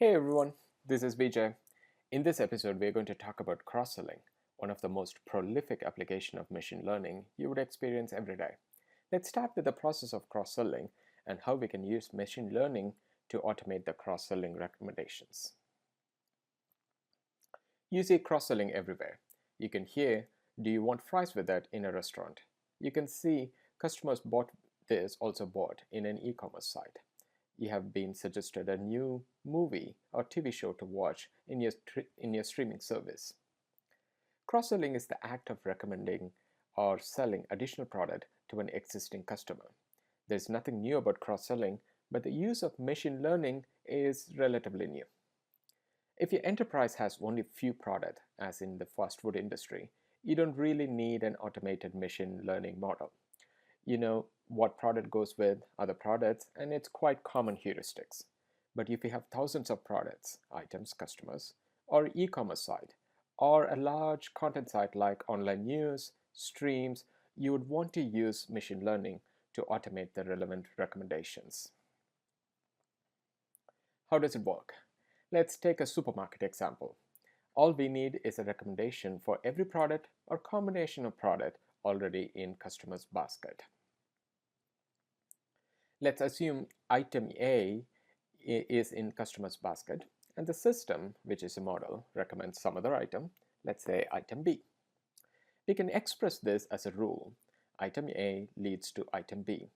Hey everyone, this is Vijay. In this episode, we're going to talk about cross-selling, one of the most prolific applications of machine learning you would experience every day. Let's start with the process of cross-selling and how we can use machine learning to automate the cross-selling recommendations. You see cross-selling everywhere. You can hear, "Do you want fries with that?" in a restaurant. You can see customers bought this also bought in an e-commerce site. You have been suggested a new movie or TV show to watch in your streaming service. Cross-selling is the act of recommending or selling additional product to an existing customer. There's nothing new about cross-selling, but the use of machine learning is relatively new. If your enterprise has only few products, as in the fast food industry, you don't really need an automated machine learning model. You know what product goes with other products, and it's quite common heuristics. But if you have thousands of products, items, customers, or e-commerce site, or a large content site like online news, streams, you would want to use machine learning to automate the relevant recommendations. How does it work? Let's take a supermarket example. All we need is a recommendation for every product or combination of product already in customer's basket. Let's assume item A is in customer's basket and the system, which is a model, recommends some other item, let's say item B. We can express this as a rule. Item A leads to item B.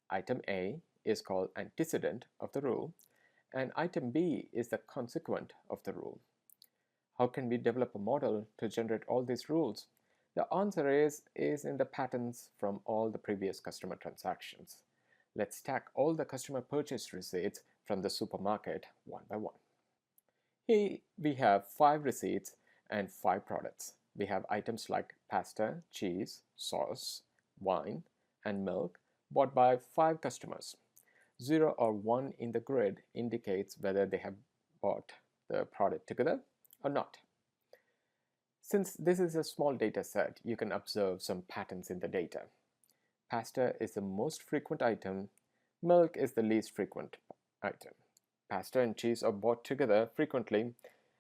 Item A is called antecedent of the rule, and item B is the consequent of the rule. How can we develop a model to generate all these rules? The answer is in the patterns from all the previous customer transactions. Let's stack all the customer purchase receipts from the supermarket one by one. Here we have 5 receipts and 5 products. We have items like pasta, cheese, sauce, wine, and milk bought by 5 customers. 0 or 1 in the grid indicates whether they have bought the product together or not. Since this is a small data set, you can observe some patterns in the data. Pasta is the most frequent item. Milk is the least frequent item. Pasta and cheese are bought together frequently,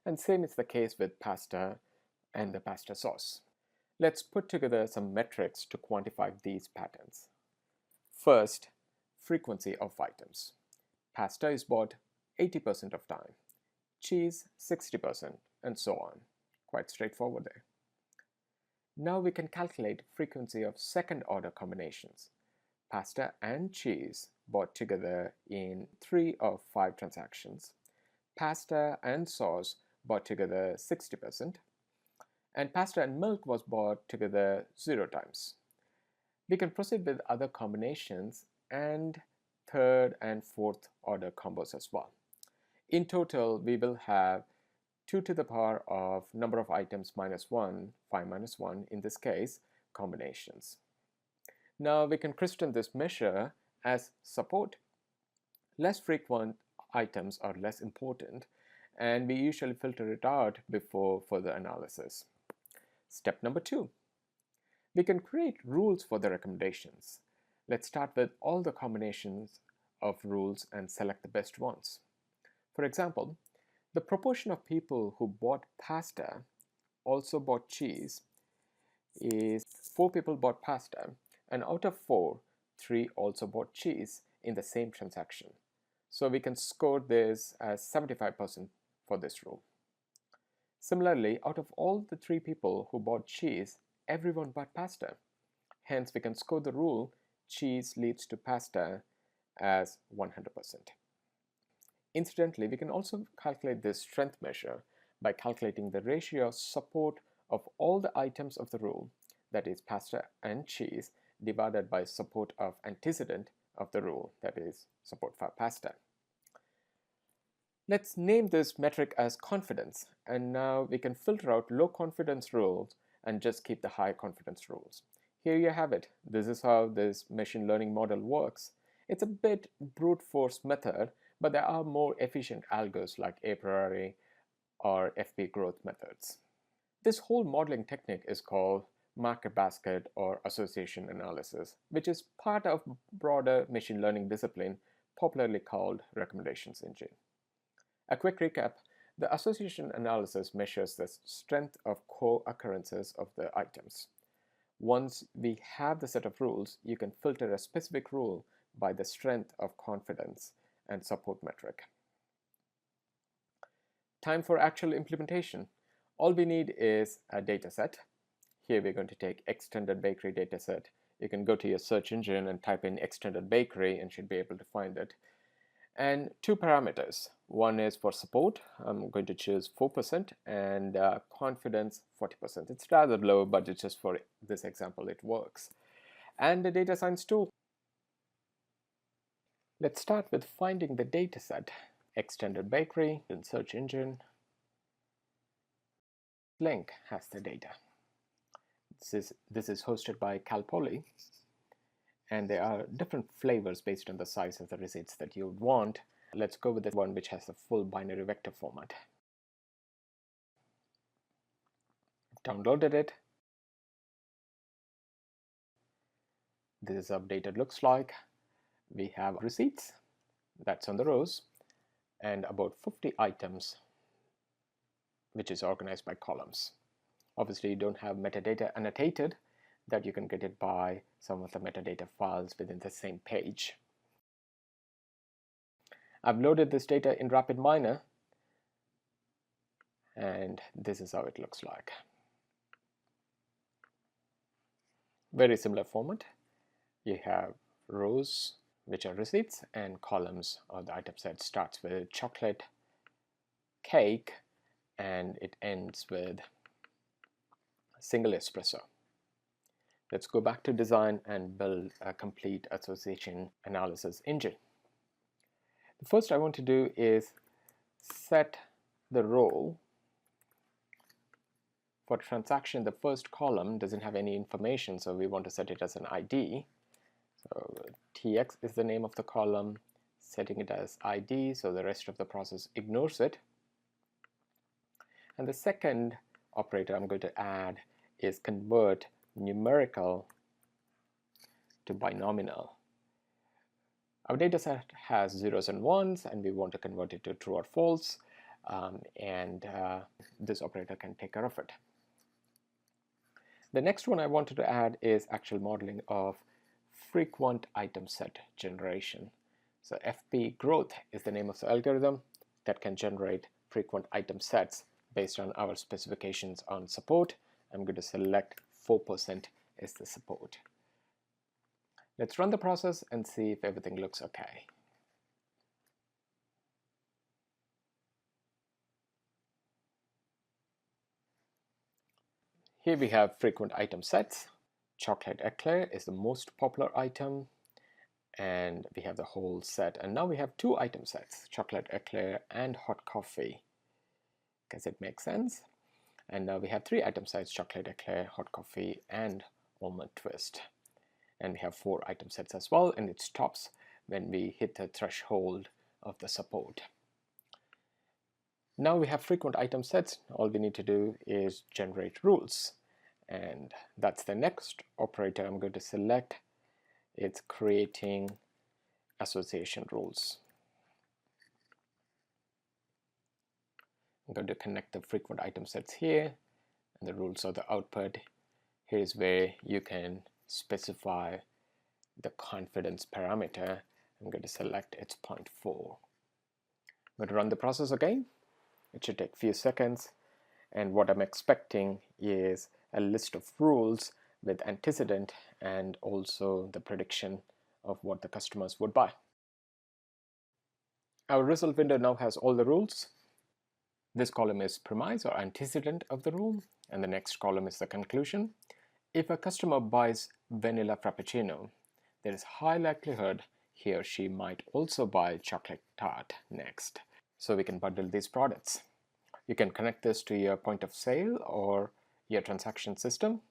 and same is the case with pasta and the pasta sauce. Let's put together some metrics to quantify these patterns. First, frequency of items. Pasta is bought 80% of time, cheese 60%, and so on. Quite straightforward there. Now we can calculate frequency of second order combinations. Pasta and cheese bought together in 3 of 5 transactions. Pasta and sauce bought together 60%. And pasta and milk was bought together 0 times. We can proceed with other combinations and third and fourth order combos as well. In total, we will have 2 to the power of number of items minus 1, 5 minus 1 in this case, combinations. Now we can christen this measure as support. Less frequent items are less important, and we usually filter it out before further analysis. Step number 2. We can create rules for the recommendations. Let's start with all the combinations of rules and select the best ones. For example, the proportion of people who bought pasta also bought cheese is 4 people bought pasta, and out of 4, 3 also bought cheese in the same transaction. So we can score this as 75% for this rule. Similarly, out of all the 3 people who bought cheese, everyone bought pasta. Hence, we can score the rule cheese leads to pasta as 100%. Incidentally, we can also calculate this strength measure by calculating the ratio of support of all the items of the rule, that is pasta and cheese, divided by support of antecedent of the rule, that is support for pasta. Let's name this metric as confidence, and now we can filter out low confidence rules and just keep the high confidence rules. Here you have it. This is how this machine learning model works. It's a bit brute force method, but there are more efficient algos like a priori or FP growth methods. This whole modeling technique is called market basket or association analysis, which is part of broader machine learning discipline popularly called recommendations engine. A quick recap: the association analysis measures the strength of co-occurrences of the items. Once we have the set of rules, you can filter a specific rule by the strength of confidence and support metric. Time for actual implementation. All we need is a data set. Here we're going to take extended bakery dataset. You can go to your search engine and type in extended bakery and should be able to find it. And two parameters. One is for support. I'm going to choose 4% and confidence 40%. It's rather low, but it's just for this example it works. And the data science tool. Let's start with finding the dataset. Extended bakery in search engine. Link has the data. This is hosted by Cal Poly, and there are different flavors based on the size of the receipts that you would want. Let's go with the one which has the full binary vector format. I've downloaded it. This is updated looks like. We have receipts, that's on the rows, and about 50 items, which is organized by columns. Obviously, you don't have metadata annotated, that you can get it by some of the metadata files within the same page. I've loaded this data in RapidMiner, and this is how it looks like. Very similar format. You have rows, which are receipts, and columns or the item set starts with chocolate, cake, and it ends with single espresso. Let's go back to design and build a complete association analysis engine. The first I want to do is set the role. For transaction, the first column doesn't have any information, so we want to set it as an ID. So TX is the name of the column, setting it as ID, so the rest of the process ignores it. And the second operator I'm going to add is convert numerical to binomial. Our data set has zeros and ones, and we want to convert it to true or false, and this operator can take care of it. The next one I wanted to add is actual modeling of frequent item set generation. So FP growth is the name of the algorithm that can generate frequent item sets based on our specifications on support. I'm going to select 4% is the support. Let's run the process and see if everything looks okay. Here we have frequent item sets. Chocolate eclair is the most popular item, and we have the whole set. And now we have two item sets, chocolate eclair and hot coffee, because it makes sense. And now we have three item sets, chocolate eclair, hot coffee, and almond twist. And we have four item sets as well, and it stops when we hit the threshold of the support. Now we have frequent item sets. All we need to do is generate rules, and that's the next operator I'm going to select. It's creating association rules. I'm going to connect the frequent item sets here, and the rules are the output. Here's where you can specify the confidence parameter. I'm going to select its 0.4. I'm going to run the process again. It should take a few seconds, and what I'm expecting is a list of rules with antecedent and also the prediction of what the customers would buy. Our result window now has all the rules. This column is premise or antecedent of the rule, and the next column is the conclusion. If a customer buys vanilla frappuccino, there is high likelihood he or she might also buy chocolate tart next. So we can bundle these products. You can connect this to your point of sale or your transaction system.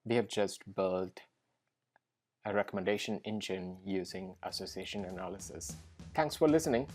We have just built a recommendation engine using association analysis. Thanks for listening.